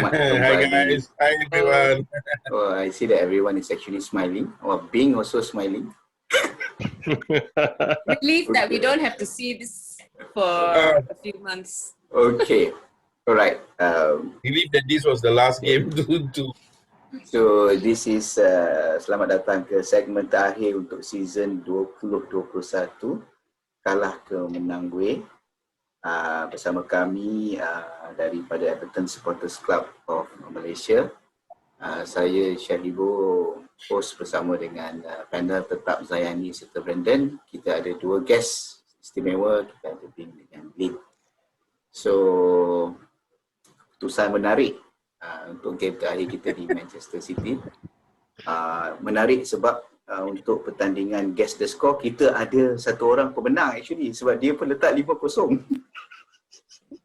Selamat kembali. Hi guys, hi everyone. Oh, I see that everyone is actually smiling. Or being also smiling. Relief that we don't have to see this for a few months. Okay, alright. Believe that this was the last game to So this is selamat datang ke segmen terakhir untuk season 2021 Kalah ke Menang gue. Bersama kami daripada Everton Supporters Club of Malaysia. Saya Syahribo, host bersama dengan panel tetap Zayani serta Brandon. Kita ada dua guest istimewa, kita ada Bing dengan Lin. So, keputusan menarik untuk game terakhir kita di Manchester City. Menarik sebab untuk pertandingan guess the score, kita ada satu orang pemenang actually sebab dia pun letak 5-0.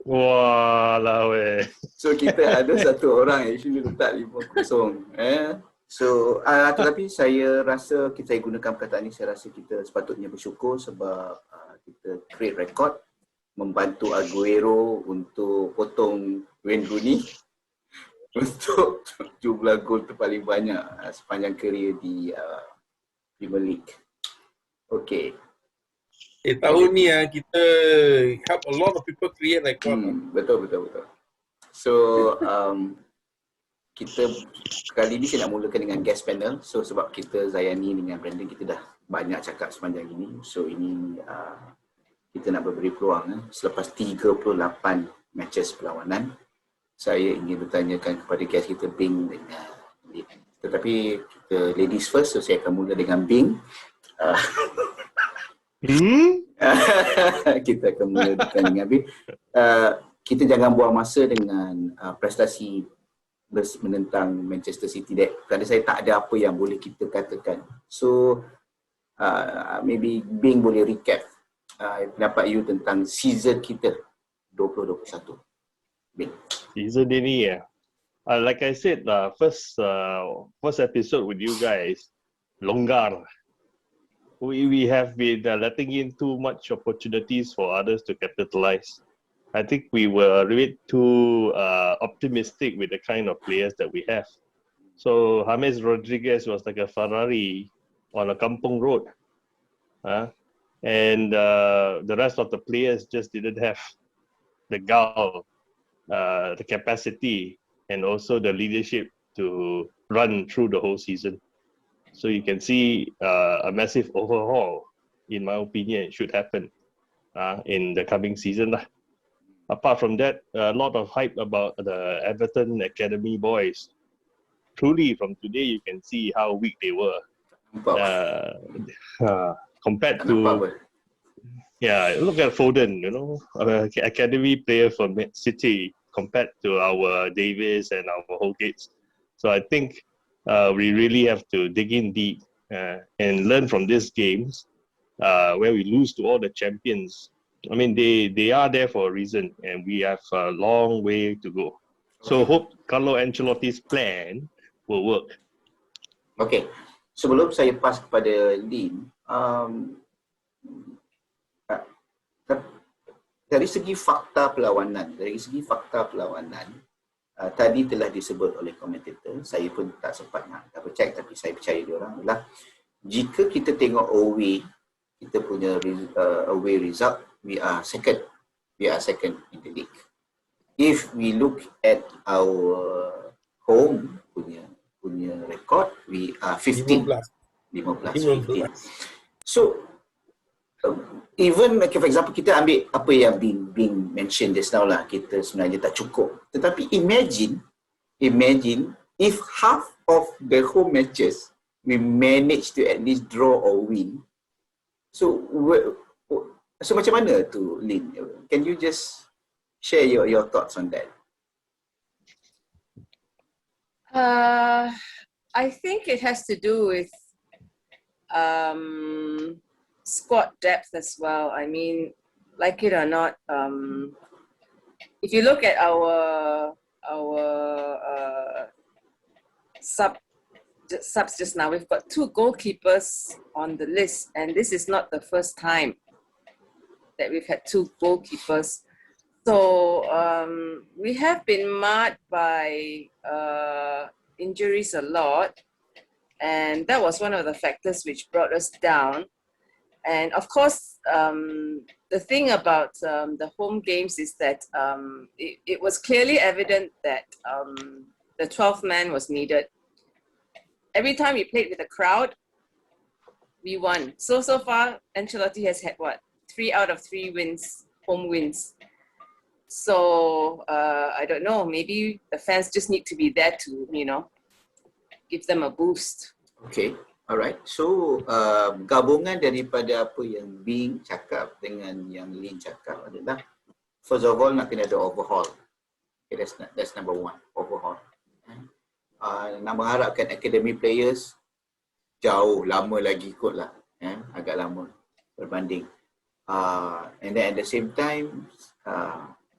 Wah weh. So kita ada satu orang actually letak 5-0. So tetapi saya rasa saya gunakan perkataan ini, saya rasa kita sepatutnya bersyukur sebab kita create record, membantu Aguero untuk potong Wayne Rooney untuk jumlah gol terpaling banyak sepanjang kerjaya di Premier League. Okay. tahun ni kita help a lot of people create record. Betul. So kita kali ni saya nak mulakan dengan guest panel. So sebab kita Zayani dengan Brandon kita dah banyak cakap sepanjang ini. So ini kita nak memberi peluang selepas 38 matches perlawanan. Saya ingin bertanyakan kepada guest kita Bing dengan Lin. Tetapi kita ladies first, so saya akan mula dengan Bing. Kita akan mula dengan Bing. Kita jangan buang masa dengan prestasi menentang Manchester City. Kerana saya tak ada apa yang boleh kita katakan. So maybe Bing boleh recap pendapat you tentang season kita 2021. Bing. Season ini like I said, first episode with you guys, longgar. We have been letting in too much opportunities for others to capitalize. I think we were a bit too optimistic with the kind of players that we have. So James Rodriguez was like a Ferrari on a kampung road. And the rest of the players just didn't have the gall, the capacity, and also the leadership to run through the whole season. So you can see a massive overhaul, in my opinion, should happen in the coming season. Apart from that, a lot of hype about the Everton Academy boys. Truly, from today, you can see how weak they were. Compared to... Yeah, look at Foden, academy player from City compared to our Davis and our Holgates. So I think we really have to dig in deep and learn from these games where we lose to all the champions. I mean, they are there for a reason and we have a long way to go. So hope Carlo Ancelotti's plan will work. Okay, sebelum saya pass kepada Lin, dari segi fakta perlawanan, tadi telah disebut oleh komentator, saya pun tak sempat nak double check tapi saya percaya diorang adalah jika kita tengok away, kita punya away result, we are second in the league. If we look at our home punya record, we are 15. 15. So even like for example kita ambil apa yang Bing mention just now lah, kita sebenarnya tak cukup. Tetapi imagine if half of the home matches we manage to at least draw or win. So macam mana tu, Lin? Can you just share your thoughts on that? I think it has to do with squad depth as well. I mean, like it or not, if you look at our subs just now, we've got 2 goalkeepers on the list, and this is not the first time that we've had 2 goalkeepers So we have been marred by injuries a lot, and that was one of the factors which brought us down. And of course, the thing about the home games is that it was clearly evident that the 12th man was needed. Every time we played with the crowd, we won. So far, Ancelotti has had what? 3 out of 3 wins, home wins. So I don't know, maybe the fans just need to be there to, give them a boost. Okay, alright. So gabungan daripada apa yang Bing cakap dengan yang Lin cakap adalah, first of all nak kena ada overhaul. Okay, that's number one, overhaul. Nak mengharapkan academy players jauh lama lagi kot lah, agak lama berbanding. And then at the same time,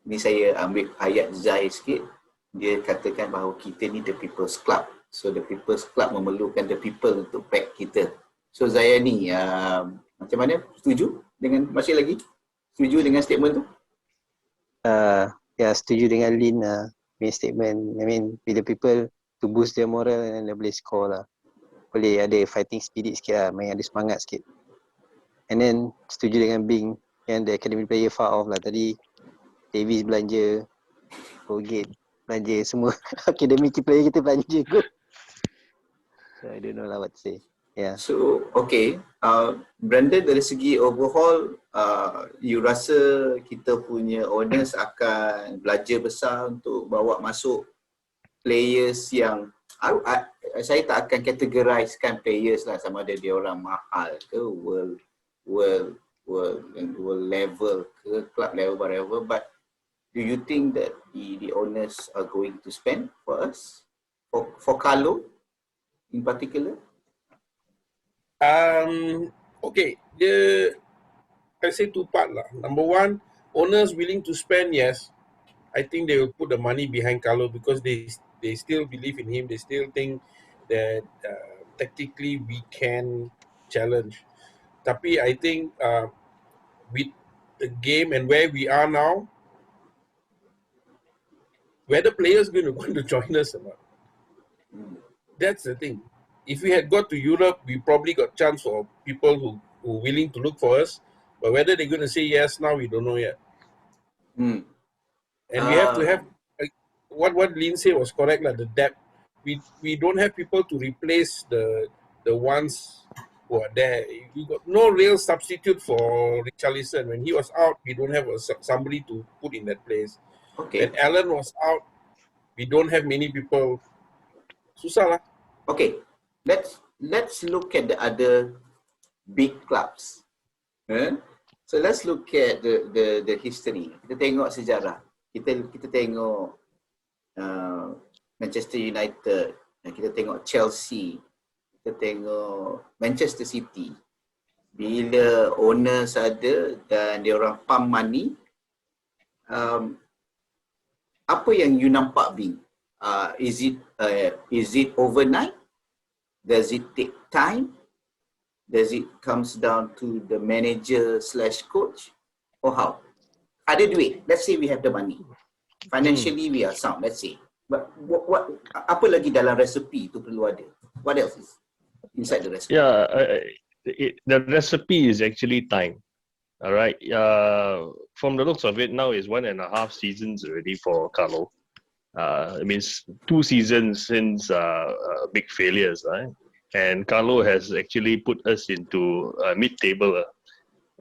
ni saya ambil ayat Zai sikit. Dia katakan bahawa kita ni the people's club. So the people's club memerlukan the people untuk back kita. So Zaya ni macam mana? Setuju dengan, masih lagi setuju dengan statement tu? Ya, setuju dengan Lin main statement. I mean, with the people to boost their moral and then boleh score lah. Boleh ada fighting spirit sikit lah, main ada semangat sikit. And then setuju dengan Bing yang the academy player far off lah. Tadi Davies belanja, Colgate belanja, semua academy player kita belanja kot. So I don't know lah what to say. Yeah. So okay, Brandon, dari segi overhaul, you rasa kita punya owners akan belajar besar untuk bawa masuk players yang saya tak akan categorizekan players lah sama ada dia orang mahal ke world level ke club level whatever, but do you think that the owners are going to spend for us, for Kalah in particular? Okay, I say 2 part lah. Number one, owners willing to spend, yes. I think they will put the money behind Kalah because they still believe in him. They still think that tactically we can challenge. Tapi I think with the game and where we are now, whether players going to want to join us or not, that's the thing. If we had got to Europe, we probably got chance for people who willing to look for us. But whether they're going to say yes now, we don't know yet. And we have to have, what Lin said was correct, like the depth. We don't have people to replace the ones who are there. We got no real substitute for Richarlison. When he was out, we don't have somebody to put in that place. Okay. When Alan was out, we don't have many people. Susah lah. Okay, let's look at the other big clubs. So let's look at the history. Kita tengok sejarah. Kita tengok Manchester United, kita tengok Chelsea, kita tengok Manchester City. Bila owners ada dan dia orang pump money, apa yang you nampak, Bing? Is it overnight? Does it take time? Does it comes down to the manager / coach? Or how? Ada duit. Let's say we have the money. Financially we are sound. Let's say. But what apa lagi dalam resepi tu perlu ada? What else is inside the recipe? Yeah, the recipe is actually time. All right. From the looks of it, now is 1.5 seasons already for Kalah. It means 2 seasons since big failures, right? And Kalah has actually put us into mid-table.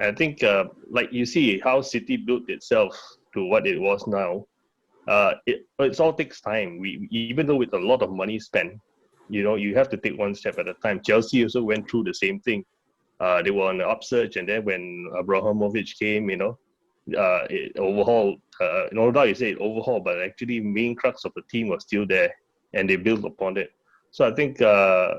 I think, like you see how City built itself to what it was now. It all takes time. Even though with a lot of money spent, you have to take one step at a time. Chelsea also went through the same thing. They were on the upsurge, and then when Abramovich came, it overhauled. No doubt you say it overhauled, but actually main crux of the team was still there, and they built upon it. So I think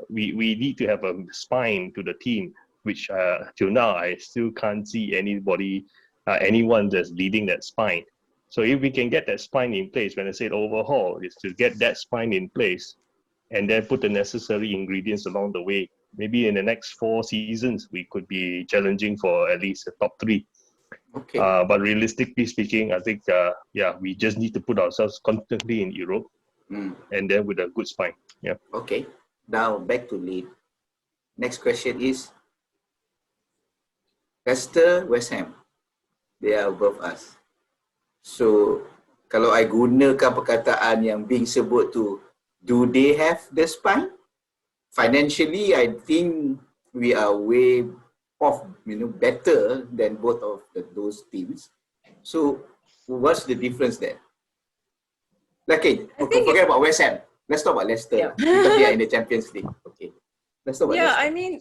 we need to have a spine to the team, which till now I still can't see anyone that's leading that spine. So if we can get that spine in place, when I say overhaul, is to get that spine in place, and then put the necessary ingredients along the way. Maybe in the next 4 seasons we could be challenging for at least the top 3. Okay. But realistically speaking, I think we just need to put ourselves constantly in Europe, and then with a good spine. Yeah. Okay. Now back to lead. Next question is Leicester, West Ham. They are above us. So kalau I gunakan perkataan yang Bing sebut tu, do they have the spine? Financially, I think we are way off, better than both of those teams. So what's the difference there? Okay, forget about West Ham. Let's talk about Leicester because they are in the Champions League. Okay, let's talk about Leicester. I mean,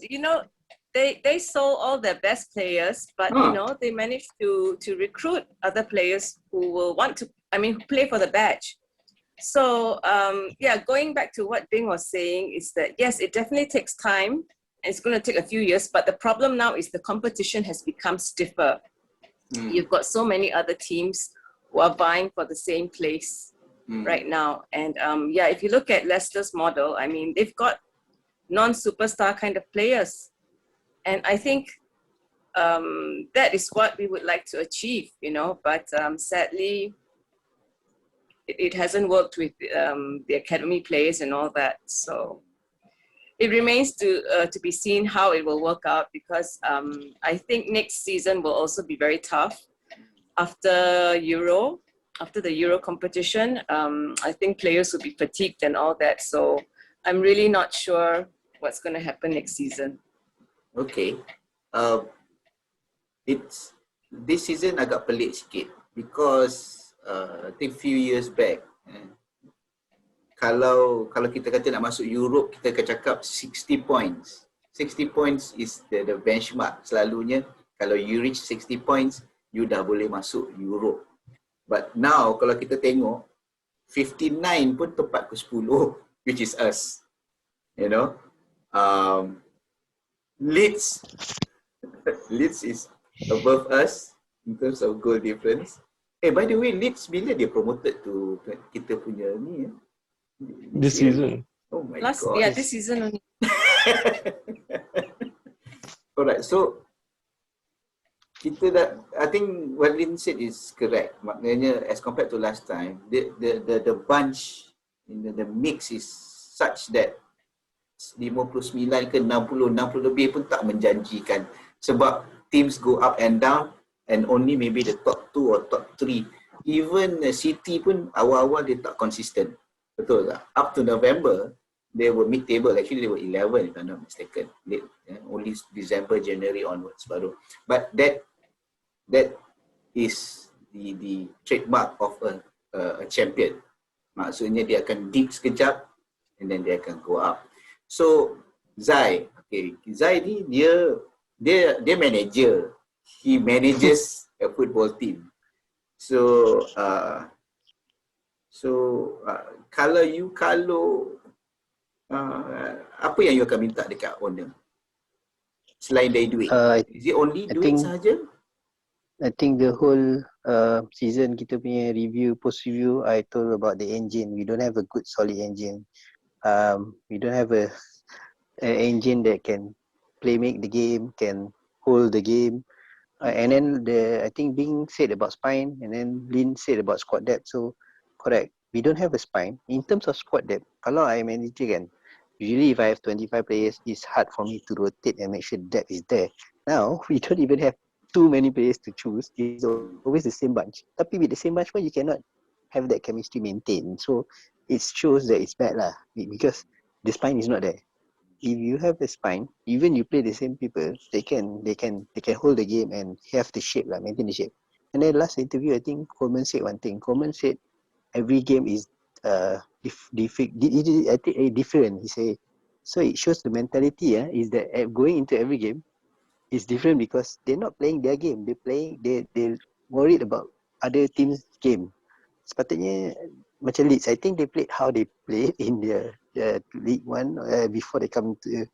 they sold all their best players, but they managed to recruit other players who will want to, who play for the badge. So going back to what Bing was saying is that yes, it definitely takes time. It's going to take a few years, but the problem now is the competition has become stiffer. You've got so many other teams who are vying for the same place right now. And if you look at Leicester's model, I mean, they've got non-superstar kind of players. And I think that is what we would like to achieve, but sadly, it hasn't worked with the academy players and all that. So it remains to be seen how it will work out, because I think next season will also be very tough. After the Euro competition, I think players will be fatigued and all that. So I'm really not sure what's going to happen next season. Okay. It's this season agak pelik sikit because I think few years back, kalau kita kata nak masuk Europe, kita akan cakap 60 points. 60 points is the benchmark. Selalunya kalau you reach 60 points, you dah boleh masuk Europe. But now kalau kita tengok 59 pun tepat ke 10, which is us. Leeds is above us in terms of goal difference. By the way, Leeds bila dia promoted to kita punya ni This season. Oh my god. Yeah, this season only. Alright, so I think what Lin said is correct. Maknanya as compared to last time, the bunch, the mix is such that 59 ke 60 lebih pun tak menjanjikan, sebab teams go up and down and only maybe the top 2 or top 3. Even City pun awal-awal dia tak consistent. Betul tak? Up to November they were mid table. Actually they were 11 if I'm not mistaken. Only December, January onwards baru. But that is the trademark of a champion. Maksudnya dia akan dip sekejap and then dia akan go up. So Zai ni dia manager. He manages a football team. So kalau apa yang you akan minta dekat owner selain dari duit? Is it only duit sahaja? I think the whole season kita punya post review, I told about the engine. We don't have a good solid engine. We don't have an engine that can make the game, can hold the game. And then I think Bing said about spine, and then Lin said about squad depth. So correct, we don't have a spine. In terms of squad depth, kalau I manager kan, usually if I have 25 players, it's hard for me to rotate and make sure depth is there. Now, we don't even have too many players to choose. It's always the same bunch. Tapi with the same bunch pun, you cannot have that chemistry maintained. So it shows that it's bad lah, because the spine is not there. If you have a spine, even you play the same people, they can hold the game and have the shape lah, maintain the shape. And then last interview, I think Coleman said one thing. Coleman said every game is different. He said, so it shows the mentality is that going into every game is different because they're not playing their game. They're worried about other teams' game. Sepatutnya macam Leeds, I think they played how they played in the League One before they come to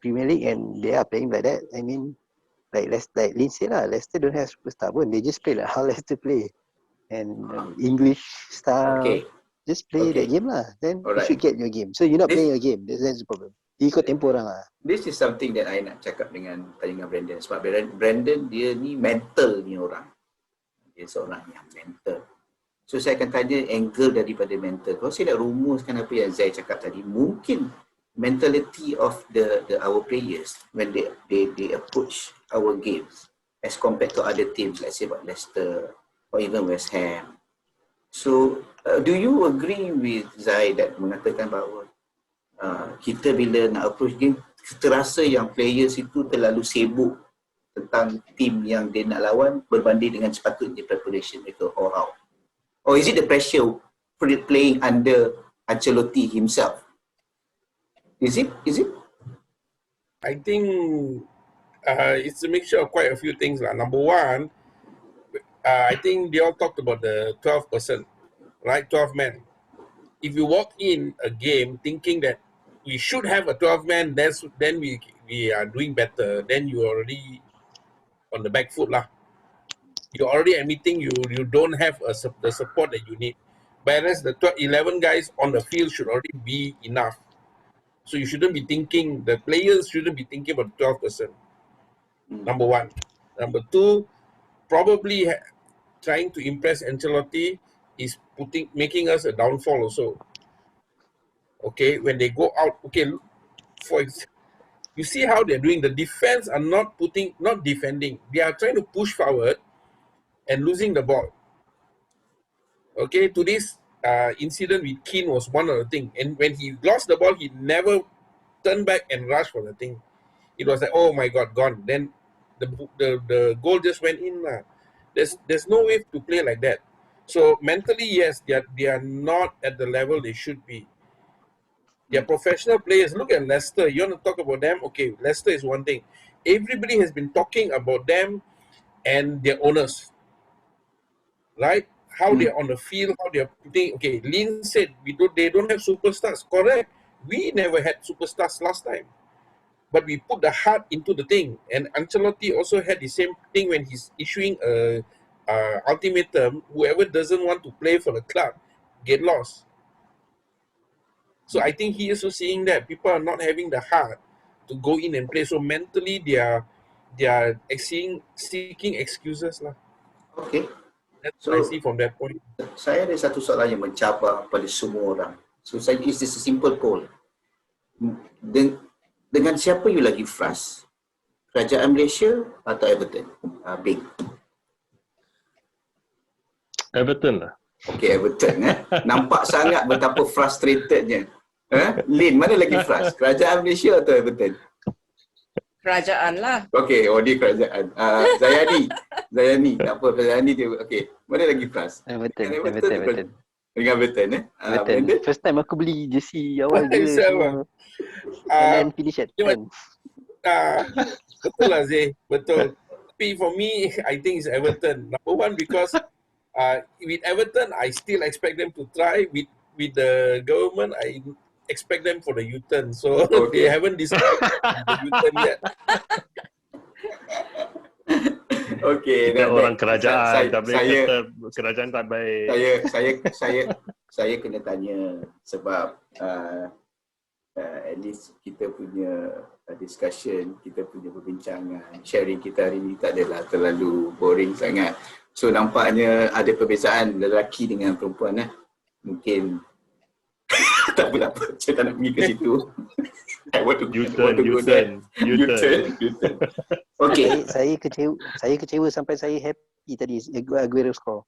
Premier League, and they are playing like that. I mean, like Lin said lah, Leicester don't have superstar pun. They just play like how Leicester play, and English style. Okay. Just play that game lah. Then you should get your game. So you're not playing your game. That's the problem. Ikut tempo orang lah. This is something that I nak cakap dengan Brandon. Sebab Brandon dia ni mental ni orang. Dia seorang yang mental. So saya akan tanya angle daripada mental. Kalau saya nak rumuskan apa yang Zai cakap tadi, mungkin mentality of our players when they approach our games as compared to other teams, let's say about Leicester or even West Ham. So do you agree with Zai that mengatakan bahawa kita bila nak approach game, kita rasa yang players itu terlalu sibuk tentang team yang dia nak lawan berbanding dengan sepatutnya preparation mereka all out? Or is it the pressure playing under Ancelotti himself? Is it? I think it's a mixture of quite a few things. Number one, I think they all talked about the 12 person, right? 12 men. If you walk in a game thinking that we should have a 12 man, then we are doing better. Then you are already on the back foot lah. You're already admitting you don't have the support that you need. Whereas the 11 guys on the field should already be enough. So you shouldn't be thinking, the players shouldn't be thinking about 12 person. Number one. Number two, probably trying to impress Ancelotti is making us a downfall also. Okay, when they go out, okay, you see how they're doing. The defense are not defending. They are trying to push forward and losing the ball. Okay, today's incident with Keane was one of the things. And when he lost the ball, he never turned back and rushed for the thing. It was like, oh my God, gone. Then the goal just went in. There's no way to play like that. So mentally, yes, they are not at the level they should be. They are professional players. Look at Leicester. You want to talk about them? Okay, Leicester is one thing. Everybody has been talking about them and their owners, right? How they're on the field, how they're putting. Okay, Lin said they don't have superstars. Correct. We never had superstars last time, but we put the heart into the thing. And Ancelotti also had the same thing when he's issuing a ultimatum. Whoever doesn't want to play for the club get lost. So I think he is also seeing that people are not having the heart to go in and play. So mentally, they are seeking excuses lah. Okay. That's what I see from that point. Saya ada satu soalan yang mencabar pada semua orang. So it's just a simple poll. Dengan siapa you lagi frust? Kerajaan Malaysia atau Everton? Bing. Everton lah. Okay, Everton. Nampak sangat betapa frustratednya. Lin, mana lagi frust? Kerajaan Malaysia atau Everton? Kerajaan lah. Okay, dia kerajaan. Zayani. Tak apa, Zayani dia. Okay, mana lagi frust? Everton. Dengan Everton, Everton. First time aku beli jersey awal dia. And then finish at 10. Betul lah Zee, betul. Tapi for me, I think it's Everton. Number one, because with Everton, I still expect them to try. With the government, I expect them for the U-turn. So they haven't decided the U-turn yet. Okay, kita orang kerajaan tak boleh kata kerajaan tak baik. Saya kena tanya sebab at least kita punya discussion, kita punya perbincangan, sharing kita hari ni tak adalah terlalu boring sangat. So nampaknya ada perbezaan lelaki dengan perempuan Mungkin tak apa, saya tak nak pergi ke situ. U-turn. Okay. Saya kecewa sampai saya happy tadi Aguero score.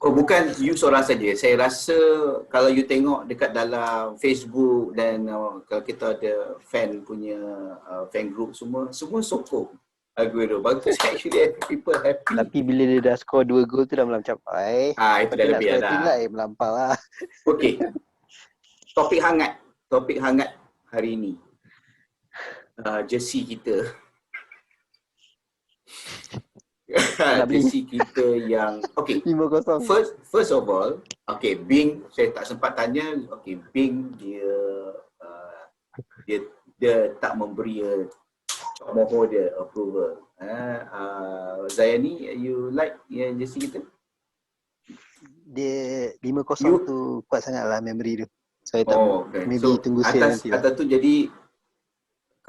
Oh, bukan you seorang saja. Saya rasa kalau you tengok dekat dalam Facebook dan kalau kita ada fan punya fan group semua sokong Aguero. Bagus actually, people happy. Tapi bila dia dah score 2 gol tu dah macam itu dah lebih dah. Melampau lah. Okey. Topik hangat hari ini. Jersey kita. Jersey kita yang okay. 5-0. First of all, okay, Bing saya tak sempat tanya. Okay, Bing dia tak memberi mohon dia approval. Zayani, you like jersey kita? Dia 5-0 tu kuat sangatlah memory tu. Saya tak maybe so, tunggu sale nanti lah. Atas tu jadi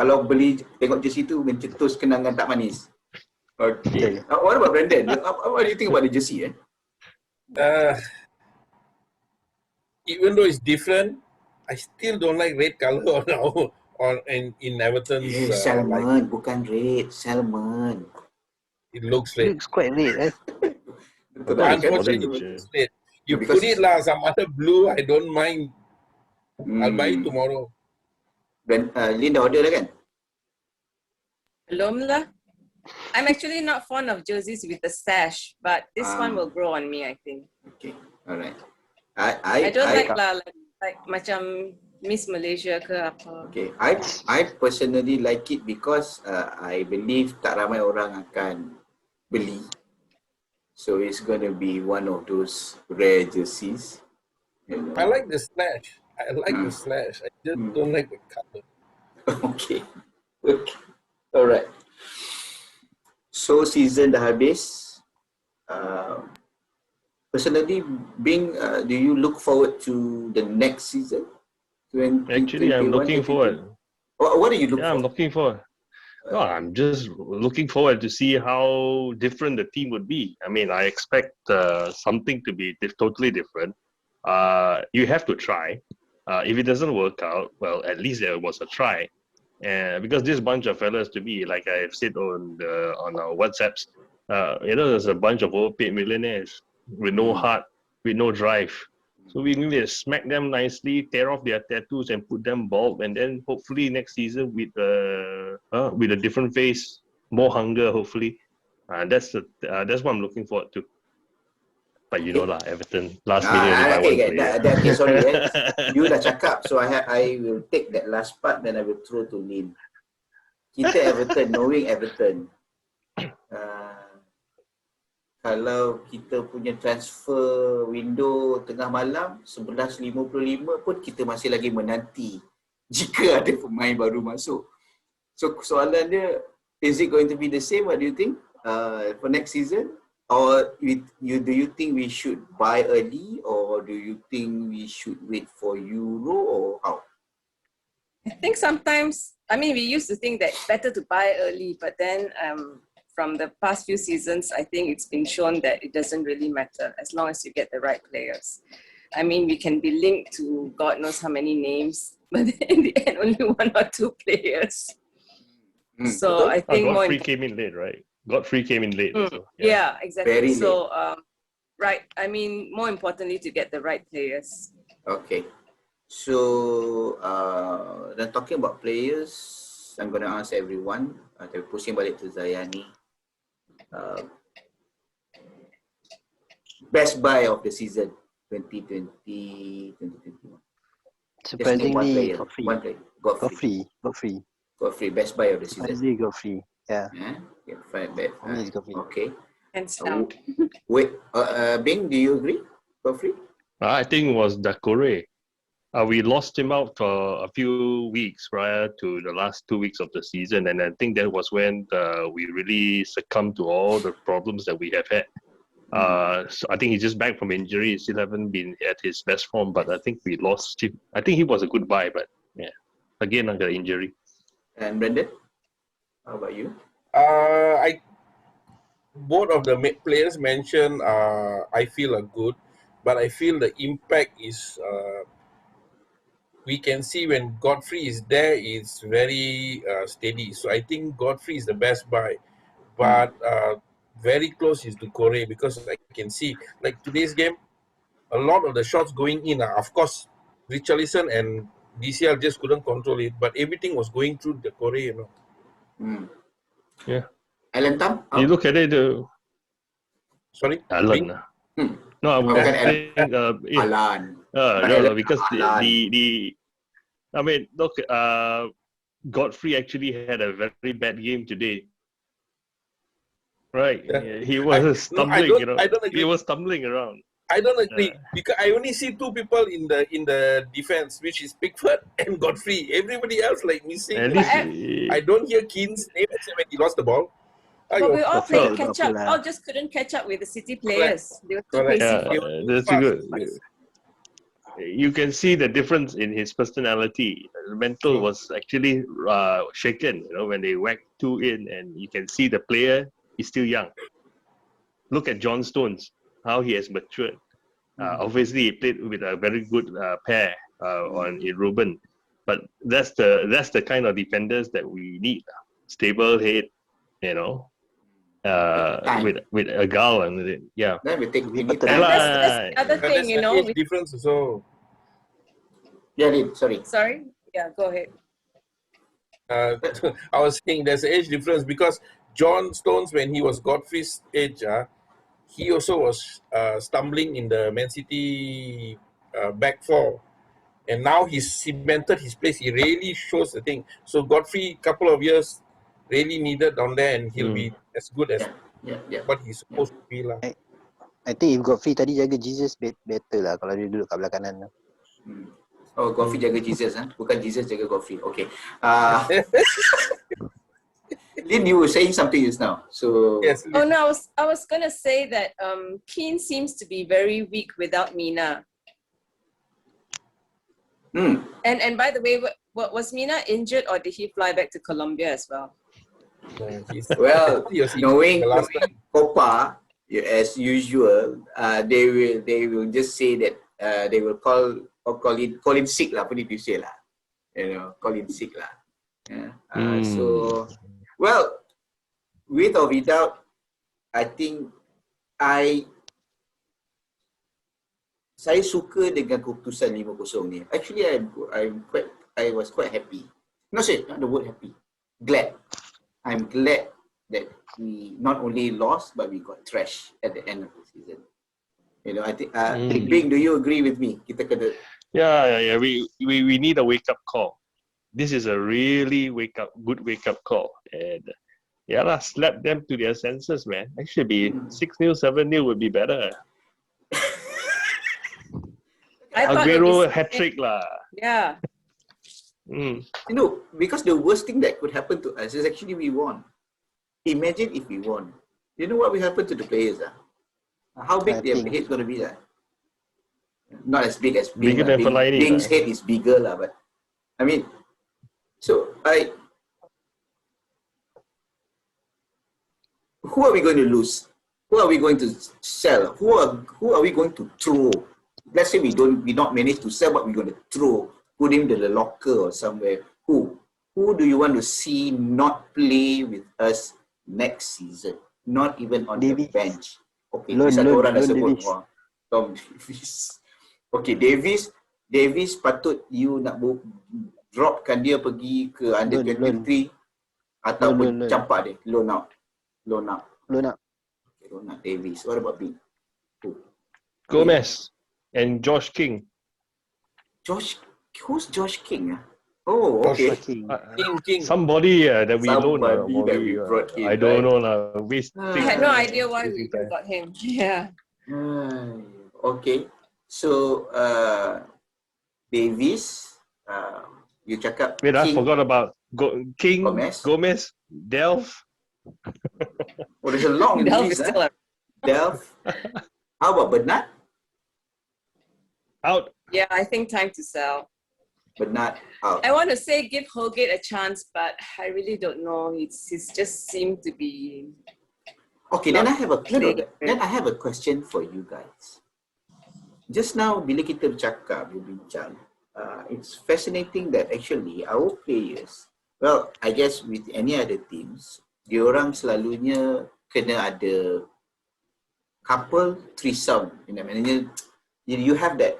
kalau beli tengok jersey tu mencetus kenangan tak manis. Okay. Betul. What about Brandon? What do you think about the jersey? Even though it's different, I still don't like red color in Everton's Salmon, bukan red, salmon. it looks red. Looks quite red, eh? Betul But lah, unfortunately, orange, it looks red. You because put it lah, some other blue, I don't mind. I'll buy it tomorrow. Lin dah order dah kan? Belum lah. I'm actually not fond of jerseys with the sash, but this one will grow on me, I think. Okay, alright. I don't like lah, like macam Miss Malaysia ke apa. Okay, I personally like it because I believe tak ramai orang akan beli. So it's gonna be one of those rare jerseys. You know. I like the slash. I like the slash. I just don't like the color. Okay. Alright. So season dah habis. Personally, Bing, do you look forward to the next season? Actually, I'm looking forward. What do you look Yeah, for? I'm looking forward. No, I'm just looking forward to see how different the team would be. I mean, I expect something to be totally different. You have to try. If it doesn't work out, well, at least there was a try. Because this bunch of fellas, to me, like I've said on our WhatsApps, there's a bunch of overpaid millionaires with no heart, with no drive. So we need to smack them nicely, tear off their tattoos, and put them bald, and then hopefully next season with a different face, more hunger, hopefully. That's what I'm looking forward to. But you know lah, Everton last minute only buy one player. Okay, sorry. You dah cakap, so I will take that last part, then I will throw to Lin. Kita Everton, knowing Everton, kalau kita punya transfer window tengah malam 11.55 pun kita masih lagi menanti jika ada pemain baru masuk. So soalan dia, is it going to be the same? What do you think for next season? Or do you think we should buy early, or do you think we should wait for Euro, or how? I think sometimes, we used to think that it's better to buy early, but then from the past few seasons, I think it's been shown that it doesn't really matter as long as you get the right players. We can be linked to God knows how many names, but in the end, only one or two players. So I think Godfrey came in late, right? Godfrey came in late. So, yeah, exactly. Very so, right. More importantly, to get the right players. Okay. So, then talking about players, I'm going to ask everyone. Tapi pusing balik to Zayani. Best buy of the season 2020-2021. Surprisingly, One player. Godfrey, best buy of the season. Surprisingly, Godfrey. Yeah. For me, it's Godfrey. Okay. Hands down. Wait, Bing, do you agree? Godfrey? I think it was Dakore. We lost him out for a few weeks prior to the last 2 weeks of the season, and I think that was when we really succumbed to all the problems that we have had. So I think he's just back from injury. He still haven't been at his best form, but I think we lost him. I think he was a good buy, but yeah, again, I got injury. And Brendan, how about you? Both of the players mentioned, I feel are good, but I feel the impact is. We can see when Godfrey is there, it's very steady. So I think Godfrey is the best buy, but very close is to Corey, because I can see like today's game, a lot of the shots going in are, of course, Richarlison and DCL just couldn't control it, but everything was going through the Corey, Yeah. Alan Tam? You look at it. Sorry? Alan. No, I was saying Alan. No, because look, Godfrey actually had a very bad game today. Right, he was stumbling. I don't agree. He was stumbling around. I don't agree because I only see two people in the defense, which is Pickford and Godfrey. Everybody else missing. At least, I don't hear Keane's name except when he lost the ball. But we all played catch up. All just couldn't catch up with the City players. They were too crazy. That's good. you can see the difference in his personality. The mental was actually shaken, when they whacked 2 in, and you can see the player is still young. Look at John Stones, how he has matured. Obviously, he played with a very good pair in Ruben, but that's the kind of defenders that we need. Stable head, with a gal and yeah. Then we need better time. That's the other But thing, there's an age difference also. Yeah, Lin, sorry. Sorry? Yeah, go ahead. I was saying there's an age difference because John Stones, when he was Godfrey's age, he also was stumbling in the Man City back four. And now he's cemented his place. He really shows the thing. So Godfrey, couple of years, really needed down there, and he'll be as good as Yeah. what he's supposed to be. I think if Godfrey tadi jaga Jesus better lah kalau dia duduk kat belah kanan tu. Oh, Godfrey jaga Jesus, bukan Jesus jaga Godfrey. Okay. Lin, you were saying something just now. So Yes. Oh no, I was gonna say that Keane seems to be very weak without Mina. And by the way, was Mina injured or did he fly back to Colombia as well? well, He was knowing the last time. Copa, as usual, they will just say that they will call him sick lah. Put it this way lah. Call him sick lah. Yeah. So, well, with or without, I think saya suka dengan keputusan 5-0 ni. Actually, I was quite happy. Not the word happy. Glad. I'm glad that we not only lost, but we got trashed at the end of the season. I think, Bing, do you agree with me? Kita kena. Yeah. We need a wake-up call. This is a really good wake-up call. And slap them to their senses, man. Actually, 6-0, 7-0 would be better. Aguero hat-trick lah. Yeah. Because the worst thing that could happen to us is actually we won. Imagine if we won. You know what will happen to the players? How big their head is going to be? Not as big as Bing. Bigger than Fellaini. Bing's head is bigger, but I mean, who are we going to lose? Who are we going to sell? Who are we going to throw? Let's say we not manage to sell, but we're going to throw, put him in the locker or somewhere. Who do you want to see not play with us next season? Not even on the bench. Okay, satu orang dah sebut. Tom Davies. Okay, Davies patut you nak dropkan dia pergi ke under 23 ataupun campak dia. Loan out. Okay, loan out Davies. What about Bing? Gomez and Josh King. Who's Josh King? Oh, okay. King. Somebody that we loan. That we brought in. I don't know lah. I had no idea why we got him. Yeah. Okay. So, Davies, you cakap Wait, I King. forgot about King, Gomez, Delph. Oh, there's a long list. Delph. How about Bernat? Out. Yeah, I think time to sell. Bernat out. I want to say give Holgate a chance, but I really don't know. He's just seemed to be. Okay, then I have a question for you guys. Just now, bila kita berbincang, it's fascinating that actually our players, well, I guess with any other teams, diorang selalunya kena ada couple threesome. You have that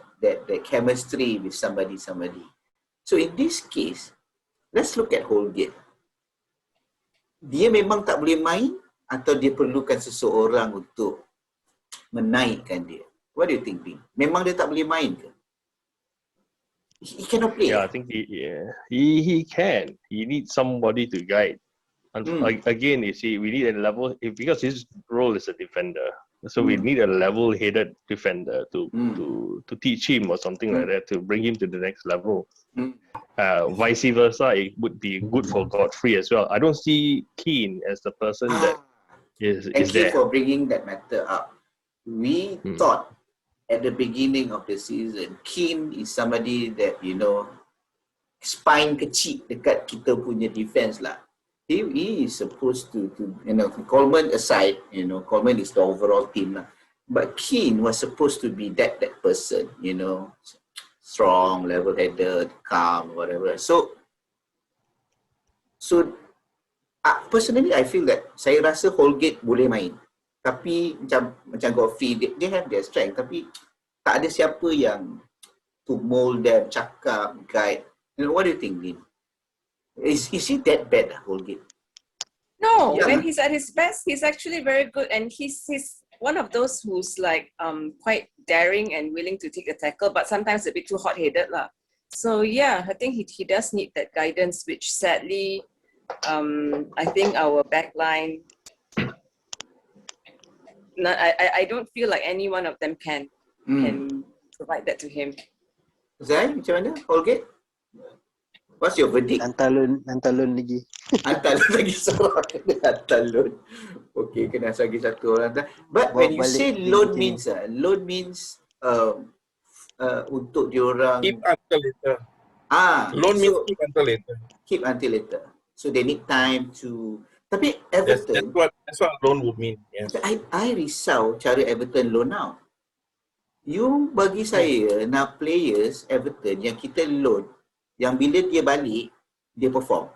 chemistry with somebody. So in this case, let's look at Holgate. Dia memang tak boleh main atau dia perlukan seseorang untuk menaikkan dia? What do you think, Bing? Memang dia tak boleh main ke? He cannot play. Yeah, I think he can. He needs somebody to guide. Again, you see, we need a level because his role is a defender. So we need a level-headed defender to teach him or something like that, to bring him to the next level. Vice versa, it would be good for Godfrey as well. I don't see Keane as the person that is Thank you there. for bringing that matter up. We thought at the beginning of the season, Keane is somebody that, you know, spine kecil dekat kita punya defense lah. He is supposed to, you know, Coleman aside, you know, Coleman is the overall team lah. But Keane was supposed to be that person, you know, strong, level-headed, calm, whatever. So personally, I feel that saya rasa Holgate boleh main. Tapi macam Godfrey, they have their strength. Tapi tak ada siapa yang to mold them, cakap, guide. You know, what do you think, Lin? Is he that bad, Holgate? No, Yeah. when he's at his best, he's actually very good, and he's one of those who's like quite daring and willing to take a tackle, but sometimes a bit too hot-headed lah. So yeah, I think he does need that guidance, which sadly, I think our backline, I don't feel like any one of them can provide that to him. Zai, macam mana? Holgate? What's your verdict? Antalun lagi. Hantar lagi seorang. Hantar loan. Okay, kena lagi satu orang. But when you say loan means, untuk diorang Keep until later. Loan means keep until later. Keep until later. So they need time to. Tapi That's Everton, what loan would mean. Yes. I risau cara Everton loan now. You bagi saya nak players Everton yang kita loan, yang bila dia balik dia perform.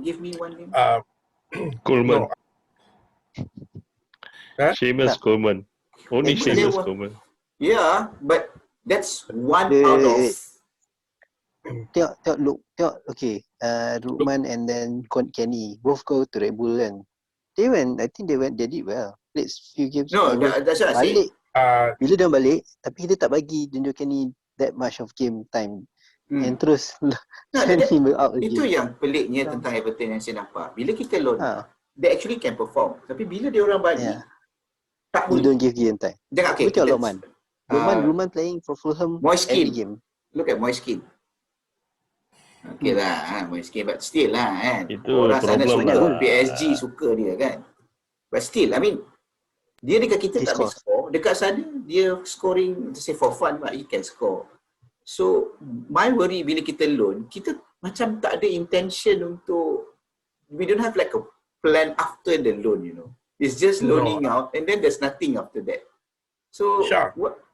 Give me one name. Coleman. No. Huh? Seamus Coleman. Only But Seamus Coleman. Yeah, but that's one out of. Tengok, okay. Lukman and then Kenny both go to Red Bull kan. They did well. Played few games. No, that's what I say. Balik. Bila dia balik, tapi kita tak bagi Junjo Kenny that much of game time. And terus send him out again. Itu yang peliknya tentang Everton yang saya nampak. Bila kita loan, they actually can perform. Tapi bila dia orang balik, tak You boleh. don't give game time. Jangan, okay. Betul Lukman. Lukman playing for Fulham every game. Look at Moiskin. Okay lah, Moiskin, but still lah kan. Itu Orang sana problem suka, lah. PSG suka dia kan. But still, I mean, dia dekat kita He tak boleh score. Dekat sana, dia scoring, say for fun, but he can score. So, my worry bila kita loan, kita macam tak ada intention untuk, we don't have like a plan after the loan, you know. It's just loaning out and then there's nothing after that. So, what?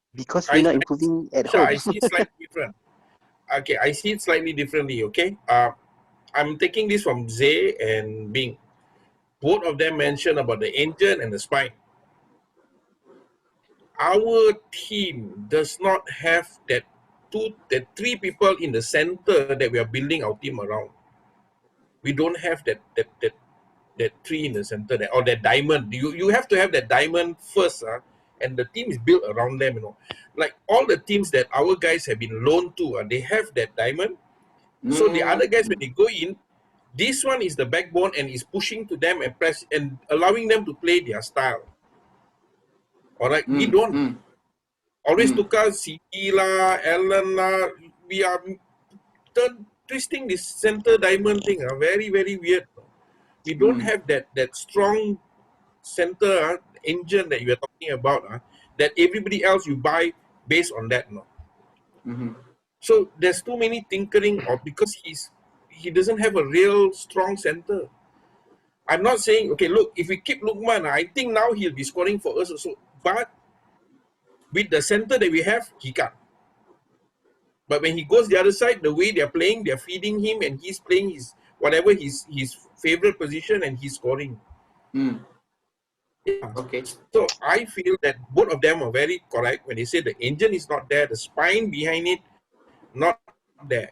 Because we're not improving at home. I see it slightly different. Okay, I see it slightly differently, okay? I'm taking this from Zay and Bing. Both of them mentioned about the engine and the spine. Our team does not have that three people in the center that we are building our team around. We don't have that three in the center, or that diamond. You have to have that diamond first, and the team is built around them, you know. Like all the teams that our guys have been loaned to, they have that diamond. So the other guys, when they go in, this one is the backbone and is pushing to them and press and allowing them to play their style. All right, we don't. Always tukar City lah, Allen lah. We are twisting this center diamond thing. Very, very weird. We don't have that strong center engine that you are talking about. That everybody else you buy based on that. No. So there's too many tinkering, or because he doesn't have a real strong center. I'm not saying, okay, look, if we keep Lukman, I think now he'll be scoring for us also. But with the center that we have, he can't. But when he goes the other side, the way they're playing, they're feeding him and he's playing his favorite position and he's scoring. Yeah. Okay. So I feel that both of them are very correct when they say the engine is not there, the spine behind it, not there.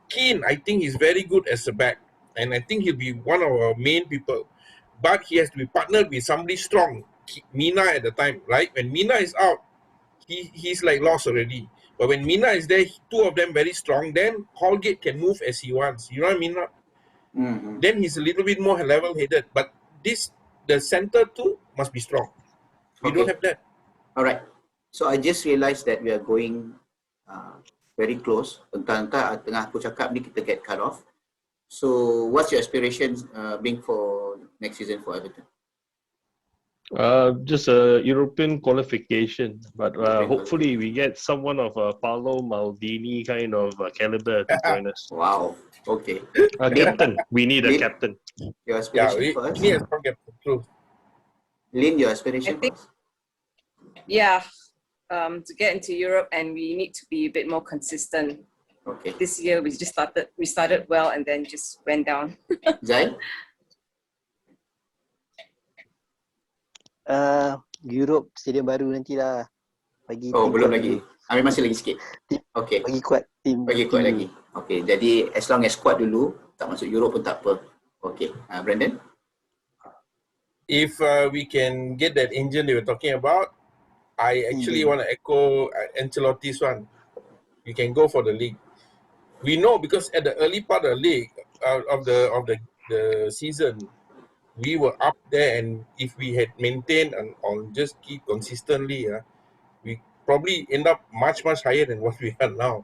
Keane, I think he's very good as a back. And I think he'll be one of our main people. But he has to be partnered with somebody strong. Mina at the time, right? When Mina is out, he's like lost already. But when Mina is there, two of them very strong, then Holgate can move as he wants. You know what I mean? Then he's a little bit more level-headed. But the center too must be strong. We don't have that. All right. So I just realized that we are going very close. Entah-entah tengah aku cakap ni kita get cut off. So what's your aspirations being for next season for Everton? Just a European qualification, but European hopefully we get someone of a Paolo Maldini kind of caliber to join us. Wow. Okay. A captain. We need a Lin, captain. your Yeah, aspiration we first. need a strong captain. True. Lin, your I aspiration think- first. Yeah, to get into Europe, and we need to be a bit more consistent. Okay. This year we started well and then just went down. Zai? Europe stadium baru nantilah. Bagi Oh, tim belum kuat lagi. dulu. Ambil masih lagi sikit. Okay. Bagi kuat tim. Bagi kuat tim lagi. Okay. Jadi as long as kuat dulu, tak masuk Europe pun tak apa. Okay. Brandon? If we can get that engine they were talking about, I actually want to echo Ancelotti's one. We can go for the league. We know because at the early part of the league of the season, we were up there, and if we had maintained on just keep consistently, we probably end up much higher than what we are now.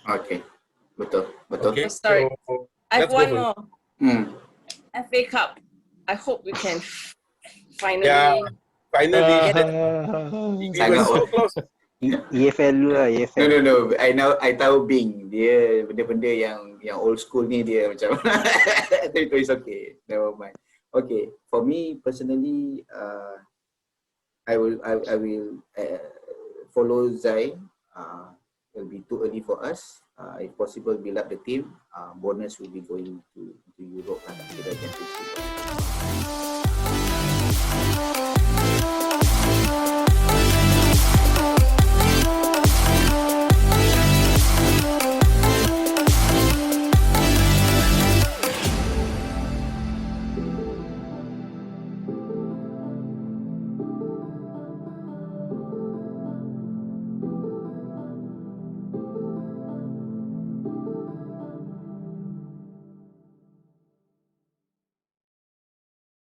Okay. Betul. Betul. Okay, Oh, sorry. so I have let's go one for it. more. FA Cup. I hope we can finally. Yeah, finally. We were Sangat so close. EFL dulu lah, EFL. No. I tahu Bing. Dia benda-benda yang old school ni dia macam tapi it's okay. Never mind. Okay, for me personally, I will follow Zai. It'll be too early for us. If possible, build up the team. Bonus will be going to Europe and to the Champions League.